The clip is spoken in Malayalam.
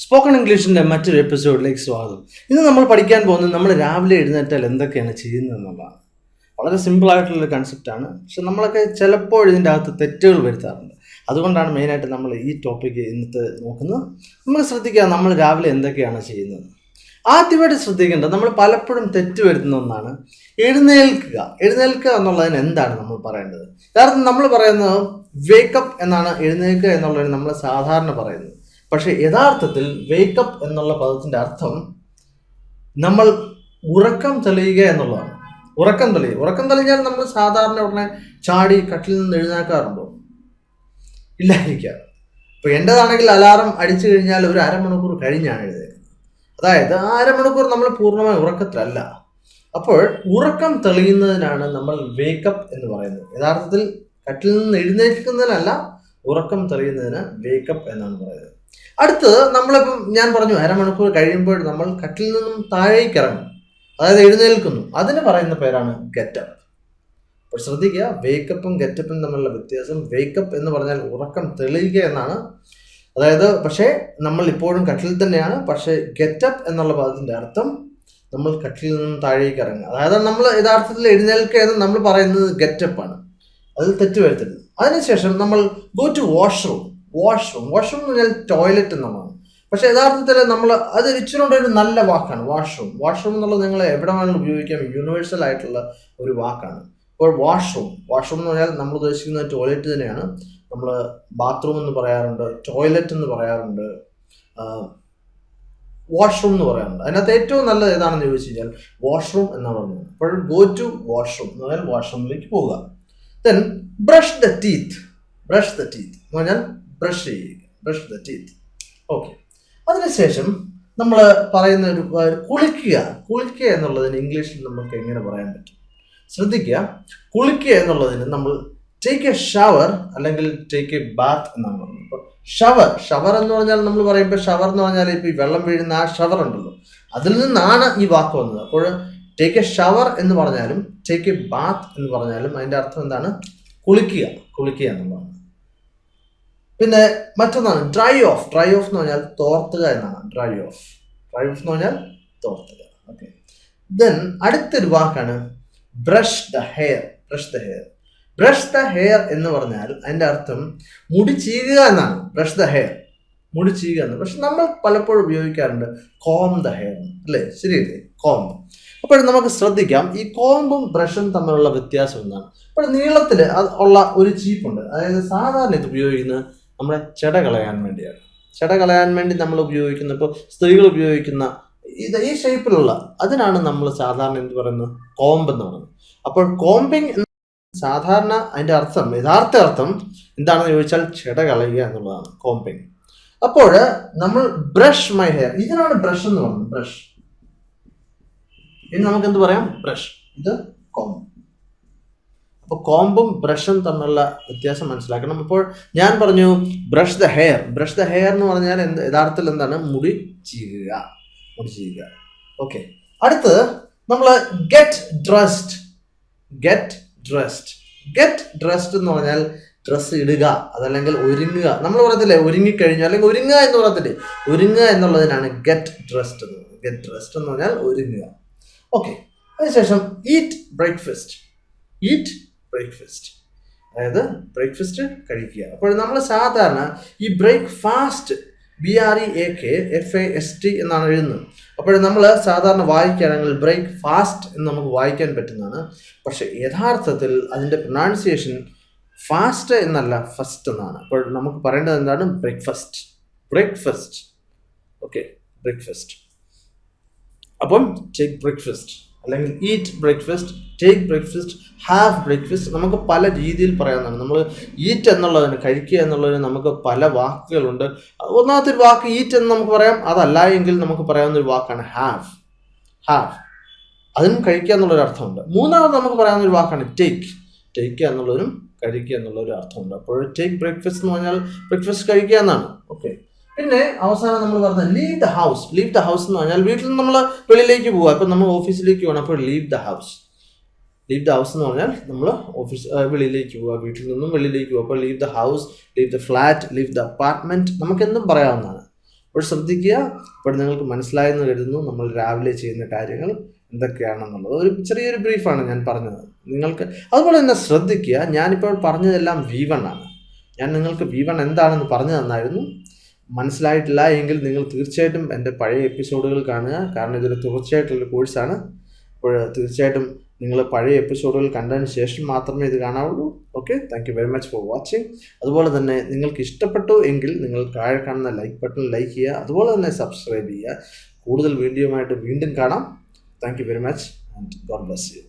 സ്പോക്കൺ ഇംഗ്ലീഷിൻ്റെ മറ്റൊരു എപ്പിസോഡിലേക്ക് സ്വാഗതം. ഇന്ന് നമ്മൾ പഠിക്കാൻ പോകുന്നത് നമ്മൾ രാവിലെ എഴുന്നേറ്റാൽ എന്തൊക്കെയാണ് ചെയ്യുന്നത് എന്നുള്ളതാണ്. വളരെ സിമ്പിളായിട്ടുള്ളൊരു കൺസെപ്റ്റാണ്. പക്ഷെ നമ്മളൊക്കെ ചിലപ്പോൾ ഇതിൻ്റെ അകത്ത് തെറ്റുകൾ വരുത്താറുണ്ട്. അതുകൊണ്ടാണ് മെയിനായിട്ട് നമ്മൾ ഈ ടോപ്പിക്ക് ഇന്നത്തെ നോക്കുന്നത്. നമ്മൾ ശ്രദ്ധിക്കുക, നമ്മൾ രാവിലെ എന്തൊക്കെയാണ് ചെയ്യുന്നത്. ആദ്യമായിട്ട് ശ്രദ്ധിക്കേണ്ടത്, നമ്മൾ പലപ്പോഴും തെറ്റ് വരുത്തുന്ന ഒന്നാണ് എഴുന്നേൽക്കുക. എഴുന്നേൽക്കുക എന്നുള്ളതിന് എന്താണ് നമ്മൾ പറയേണ്ടത്? യഥാർത്ഥം നമ്മൾ പറയുന്നത് വേക്കപ്പ് എന്നാണ്. എഴുന്നേൽക്കുക എന്നുള്ളതിന് നമ്മൾ സാധാരണ പറയുന്നത്. പക്ഷെ യഥാർത്ഥത്തിൽ വേക്കപ്പ് എന്നുള്ള പദത്തിന്റെ അർത്ഥം നമ്മൾ ഉറക്കം തെളിയുക എന്നുള്ളതാണ്. ഉറക്കം തെളിഞ്ഞാൽ നമ്മൾ സാധാരണ ഉടനെ ചാടി കട്ടിൽ നിന്ന് എഴുന്നേൽക്കാറുണ്ടോ? ഇല്ലായിരിക്കാം. ഇപ്പൊ എന്റേതാണെങ്കിൽ അലാറം അടിച്ചു കഴിഞ്ഞാൽ ഒരു അരമണിക്കൂർ കഴിഞ്ഞാണ് എഴുന്നേൽക്കുന്നത്. അതായത് ആ അരമണിക്കൂർ നമ്മൾ പൂർണ്ണമായി ഉറക്കത്തിലല്ല. അപ്പോൾ ഉറക്കം തെളിയുന്നതിനാണ് നമ്മൾ വേക്കപ്പ് എന്ന് പറയുന്നത്. യഥാർത്ഥത്തിൽ കട്ടിൽ നിന്ന് എഴുന്നേൽക്കുന്നതിനല്ല, ഉറക്കം തെളിയുന്നതിന് വേക്കപ്പ് എന്നാണ് പറയുന്നത്. അടുത്തത്, നമ്മളിപ്പം ഞാൻ പറഞ്ഞു അരമണിക്കൂർ കഴിയുമ്പോൾ നമ്മൾ കട്ടിൽ നിന്നും താഴേക്ക് ഇറങ്ങും, അതായത് എഴുന്നേൽക്കുന്നു. അതിന് പറയുന്ന പേരാണ് ഗെറ്റപ്പ്. അപ്പോൾ ശ്രദ്ധിക്കുക, വേക്കപ്പും ഗെറ്റപ്പും തമ്മിലുള്ള വ്യത്യാസം. വേക്കപ്പ് എന്ന് പറഞ്ഞാൽ ഉറക്കം തെളിയുക എന്നാണ്. അതായത് പക്ഷേ നമ്മൾ ഇപ്പോഴും കട്ടിൽ തന്നെയാണ്. പക്ഷേ ഗെറ്റപ്പ് എന്നുള്ള പദത്തിന്റെ അർത്ഥം നമ്മൾ കട്ടിൽ നിന്നും താഴേക്ക് ഇറങ്ങുക. അതായത് നമ്മൾ യഥാർത്ഥത്തിൽ എഴുന്നേൽക്കുക എന്ന് നമ്മൾ പറയുന്നത് ഗെറ്റപ്പാണ്. അതിൽ തെറ്റ് വരുത്തരുത്. അതിനുശേഷം നമ്മൾ ഗോ ടു വാഷ്റൂം എന്ന് പറഞ്ഞാൽ ടോയ്ലറ്റ് എന്നുള്ളതാണ്. പക്ഷെ യഥാർത്ഥത്തിൽ നമ്മൾ അത് ഇച്ചിരി ഒരു നല്ല വാക്കാണ് വാഷ്റൂം എന്നുള്ളത് നിങ്ങൾ എവിടെ വേണമെങ്കിലും ഉപയോഗിക്കാം. യൂണിവേഴ്സൽ ആയിട്ടുള്ള ഒരു വാക്കാണ്. ഇപ്പോൾ വാഷ്റൂം എന്ന് പറഞ്ഞാൽ നമ്മൾ ഉദ്ദേശിക്കുന്നത് ടോയ്ലറ്റ് തന്നെയാണ്. നമ്മൾ ബാത്റൂം എന്ന് പറയാറുണ്ട്, ടോയ്ലറ്റ് എന്ന് പറയാറുണ്ട്, വാഷ്റൂം എന്ന് പറയാറുണ്ട്. അതിനകത്ത് ഏറ്റവും നല്ലത് ഏതാണെന്ന് ചോദിച്ചു കഴിഞ്ഞാൽ വാഷ്റൂം എന്നാണ് പറഞ്ഞത്. അപ്പോൾ ഗോ ടു വാഷ്റൂം എന്ന് പറഞ്ഞാൽ വാഷ്റൂമിലേക്ക് പോവുക. ദെൻ ബ്രഷ് ദ ടീത്ത് എന്ന് പറഞ്ഞാൽ ബ്രഷ് ചെയ്യുക, ബ്രഷ് ദ ടീത്ത്. ഓക്കെ. അതിനുശേഷം നമ്മൾ പറയുന്ന ഒരു കുളിക്കുക എന്നുള്ളതിന് ഇംഗ്ലീഷിൽ നമുക്ക് എങ്ങനെ പറയാൻ പറ്റും? ശ്രദ്ധിക്കുക, കുളിക്കുക എന്നുള്ളതിന് നമ്മൾ ടേക്ക് എ ഷവർ അല്ലെങ്കിൽ ടേക്ക് എ ബാത്ത് എന്നാണ് പറയുന്നത്. ഇപ്പോൾ ഷവർ എന്ന് പറഞ്ഞാൽ നമ്മൾ പറയുമ്പോൾ ഷവർ എന്ന് പറഞ്ഞാൽ ഇപ്പോൾ ഈ വെള്ളം വീഴുന്ന ആ ഷവർ ഉണ്ടല്ലോ, അതിൽ നിന്നാണ് ഈ വാക്ക് വന്നത്. അപ്പോൾ ടേക്ക് എ ഷവർ എന്ന് പറഞ്ഞാലും ടേക്ക് എ ബാത്ത് എന്ന് പറഞ്ഞാലും അതിൻ്റെ അർത്ഥം എന്താണ്? കുളിക്കുക എന്നുള്ളതാണ്. പിന്നെ മറ്റൊന്നാണ് ഡ്രൈ ഓഫ് എന്ന് പറഞ്ഞാൽ തോർത്തുക എന്നാണ്. ഡ്രൈ ഓഫ് എന്ന് പറഞ്ഞാൽ തോർത്തുക. ഓക്കെ. ദെൻ അടുത്തൊരു വാക്കാണ് ബ്രഷ് ദ ഹെയർ എന്ന് പറഞ്ഞാൽ അതിൻ്റെ അർത്ഥം മുടി ചീകുക എന്നാണ്. ബ്രഷ് ദ ഹെയർ, മുടി ചീകുക എന്ന്. പക്ഷെ നമ്മൾ പലപ്പോഴും ഉപയോഗിക്കാറുണ്ട് കോം ദ ഹെയർ, അല്ലേ? ശരിയല്ലേ? കോംബ്. അപ്പോൾ നമുക്ക് ശ്രദ്ധിക്കാം, ഈ കോംബും ബ്രഷും തമ്മിലുള്ള വ്യത്യാസം എന്താണ്? ഇപ്പോൾ നീളത്തിൽ ഉള്ള ഒരു ചീപ്പുണ്ട്. അതായത് സാധാരണ ഇത് ഉപയോഗിക്കുന്നത് നമ്മുടെ ചെട കളയാൻ വേണ്ടിയാണ്. ചെട കളയാൻ വേണ്ടി നമ്മൾ ഉപയോഗിക്കുന്ന, ഇപ്പോൾ സ്ത്രീകൾ ഉപയോഗിക്കുന്ന ഈ ഷേപ്പിലുള്ള അതിനാണ് നമ്മൾ സാധാരണ എന്ത് പറയുന്നത്? കോംബ് എന്ന് പറയുന്നത്. അപ്പോൾ കോംബിങ് സാധാരണ അതിൻ്റെ അർത്ഥം, യഥാർത്ഥ അർത്ഥം എന്താണെന്ന് ചോദിച്ചാൽ ചെട കളയുക എന്നുള്ളതാണ് കോംബിങ്. അപ്പോൾ നമ്മൾ ബ്രഷ് മൈ ഹെയർ, ഇതിനാണ് ബ്രഷ് എന്ന് പറയുന്നത്. ബ്രഷ്. ഇനി നമുക്ക് എന്ത് പറയാം? ബ്രഷ്. ഇത് കോംബ്. അപ്പോൾ കോംബും ബ്രഷും തമ്മിലുള്ള വ്യത്യാസം മനസ്സിലാക്കണം. അപ്പോൾ ഞാൻ പറഞ്ഞു ബ്രഷ് ദ ഹെയർ എന്ന് പറഞ്ഞാൽ യഥാർത്ഥത്തിൽ എന്താണ്? മുടി ചീകുക. ഓക്കെ. അടുത്തത് നമ്മൾ ഗെറ്റ് ഡ്രസ്ഡ് എന്ന് പറഞ്ഞാൽ ഡ്രസ്സ് ഇടുക, അതല്ലെങ്കിൽ ഒരുങ്ങുക. നമ്മൾ പറയത്തില്ലേ ഒരുങ്ങിക്കഴിഞ്ഞു, അല്ലെങ്കിൽ ഒരുങ്ങുക എന്ന് പറയത്തില്ലേ? ഒരുങ്ങുക എന്നുള്ളതിനാണ് ഗെറ്റ് ഡ്രസ്ഡ് എന്ന് പറഞ്ഞാൽ ഒരുങ്ങുക. ഓക്കെ. അതിനുശേഷം ഈറ്റ് ബ്രേക്ക്ഫാസ്റ്റ്, അതായത് ബ്രേക്ക്ഫാസ്റ്റ് കഴിക്കുക. അപ്പോൾ നമ്മൾ സാധാരണ ഈ ബ്രേക്ക്ഫാസ്റ്റ് BREAKFAST എന്നാണ് എഴുതുന്നത്. അപ്പോൾ നമ്മൾ സാധാരണ വായിക്കുകയാണെങ്കിൽ ബ്രേക്ക്ഫാസ്റ്റ് എന്ന് നമുക്ക് വായിക്കാൻ പറ്റുന്നതാണ്. പക്ഷെ യഥാർത്ഥത്തിൽ അതിൻ്റെ പ്രൊനൗൺസിയേഷൻ ഫാസ്റ്റ് എന്നല്ല, ഫസ്റ്റ് എന്നാണ്. അപ്പോൾ നമുക്ക് പറയേണ്ടത് എന്താണ്? ബ്രേക്ക്ഫാസ്റ്റ്. Okay, breakfast. അപ്പം ടേക്ക് ബ്രേക്ക്ഫാസ്റ്റ്, അല്ലെങ്കിൽ eat breakfast, take breakfast, have breakfast. നമുക്ക് പല രീതിയിൽ പറയാവുന്നതാണ്. നമ്മൾ ഈറ്റ് എന്നുള്ളതിന്, കഴിക്കുക എന്നുള്ളതിന് നമുക്ക് പല വാക്കുകളുണ്ട്. ഒന്നാമത്തെ ഒരു വാക്ക് ഈറ്റ് എന്ന് നമുക്ക് പറയാം. അതല്ല എങ്കിൽ നമുക്ക് പറയാവുന്ന ഒരു വാക്കാണ് ഹാവ്. അതിനും കഴിക്കുക എന്നുള്ളൊരു അർത്ഥമുണ്ട്. മൂന്നാമത് നമുക്ക് പറയാവുന്ന ഒരു വാക്കാണ് ടേക്ക് എന്നുള്ളതിനും കഴിക്കുക എന്നുള്ളൊരു അർത്ഥമുണ്ട്. അപ്പോൾ ടേക്ക് ബ്രേക്ക്ഫാസ്റ്റ് എന്ന് പറഞ്ഞാൽ ബ്രേക്ക്ഫാസ്റ്റ് കഴിക്കുക എന്നാണ്. ഓക്കെ. പിന്നെ അവസാനം നമ്മൾ പറഞ്ഞത് ലീവ് ദ ഹൗസ് എന്ന് പറഞ്ഞാൽ വീട്ടിൽ നിന്ന് നമ്മൾ വെളിയിലേക്ക് പോവുക. ഇപ്പം നമ്മൾ ഓഫീസിലേക്ക് പോകണം, അപ്പോൾ ലീവ് ദ ഹൗസ് എന്ന് പറഞ്ഞാൽ നമ്മൾ വെളിയിലേക്ക് പോവുക, വീട്ടിൽ നിന്നും വെളിയിലേക്ക് പോവുക. അപ്പോൾ leave the house, leave the flat, leave the apartment, നമുക്ക് എന്തും പറയാവുന്നതാണ്. അപ്പോൾ ശ്രദ്ധിക്കുക. ഇപ്പോൾ നിങ്ങൾക്ക് മനസ്സിലായെന്ന് കരുതുന്നു നമ്മൾ രാവിലെ ചെയ്യുന്ന കാര്യങ്ങൾ എന്തൊക്കെയാണെന്നുള്ളത്. ഒരു ചെറിയൊരു ബ്രീഫാണ് ഞാൻ പറഞ്ഞത് നിങ്ങൾക്ക്. അതുപോലെ തന്നെ ശ്രദ്ധിക്കുക, ഞാനിപ്പോൾ പറഞ്ഞതെല്ലാം V1 ആണ്. ഞാൻ നിങ്ങൾക്ക് V1 എന്താണെന്ന് പറഞ്ഞു തന്നായിരുന്നു. മനസ്സിലായിട്ടില്ല എങ്കിൽ നിങ്ങൾ തീർച്ചയായിട്ടും എൻ്റെ പഴയ എപ്പിസോഡുകൾ കാണുക. കാരണം ഇതൊരു തുടർച്ചയായിട്ടുള്ളൊരു കോഴ്സാണ്. അപ്പോൾ തീർച്ചയായിട്ടും നിങ്ങൾ പഴയ എപ്പിസോഡുകൾ കണ്ടതിന് ശേഷം മാത്രമേ ഇത് കാണാവുള്ളൂ. Okay, thank you very much for watching. അതുപോലെ തന്നെ നിങ്ങൾക്ക് ഇഷ്ടപ്പെട്ടു എങ്കിൽ നിങ്ങൾ താഴെ കാണുന്ന ലൈക്ക് ബട്ടൺ ലൈക്ക് ചെയ്യുക. അതുപോലെ തന്നെ സബ്സ്ക്രൈബ് ചെയ്യുക. കൂടുതൽ വീഡിയോയുമായിട്ട് വീണ്ടും കാണാം. Thank you very much and God bless you.